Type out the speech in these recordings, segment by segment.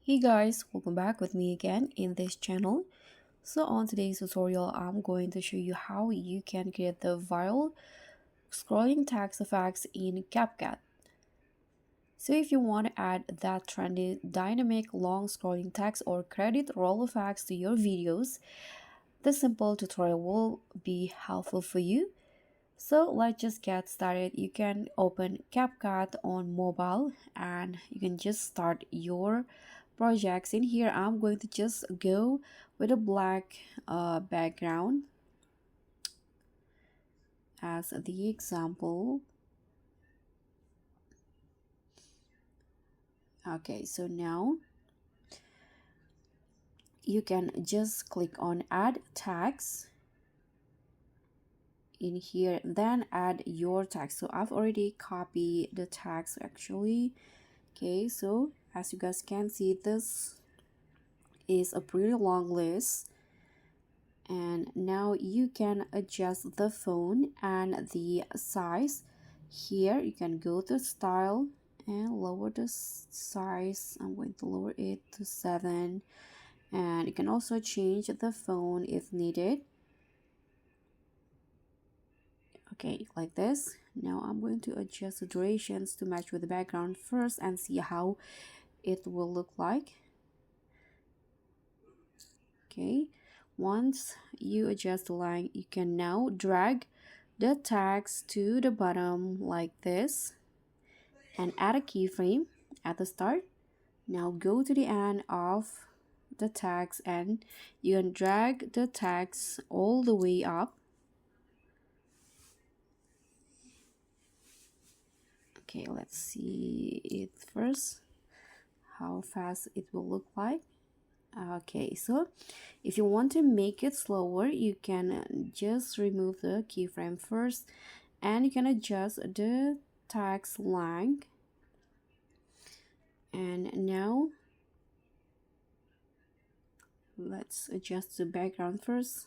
Hey guys, welcome back with me again in this channel. So on today's tutorial, I'm going to show you how you can create the viral scrolling text effects in CapCut. So if you want to add that trendy dynamic long scrolling text or credit roll effects to your videos, this simple tutorial will be helpful for you. So let's just get started. You can open CapCut on mobile and you can just start your projects. In here I'm going to just go with a black background as the example. Okay, so now you can just click on add tags in here, then add your text. So I've already copied the text actually. Okay, so as you guys can see, this is a pretty long list, and now you can adjust the font and the size. Here you can go to style and lower the size. I'm going to lower it to 7, and you can also change the font if needed. Okay, like this. Now I'm going to adjust the durations to match with the background first and see how it will look like. Okay, once you adjust the line, you can now drag the text to the bottom like this and add a keyframe at the start. Now go to the end of the text and you can drag the text all the way up. Okay, let's see it first, how fast it will look like. Okay, so if you want to make it slower, you can just remove the keyframe first and you can adjust the text length. And now let's adjust the background first.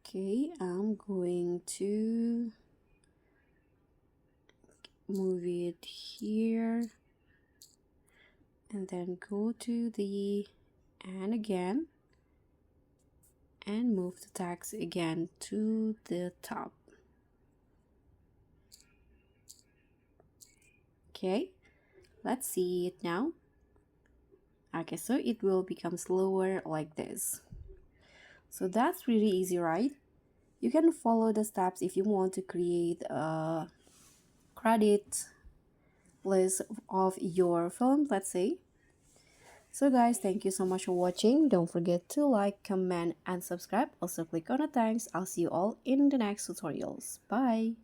Okay, I'm going to move it here and then go to the and again and move the text again to the top. Okay, let's see it now. Okay, so it will become slower like this. So that's really easy, right? You can follow the steps if you want to create a credit list of your film, let's say. So guys, thank you so much for watching. Don't forget to like, comment and subscribe. Also click on the thanks. I'll see you all in the next tutorials. Bye.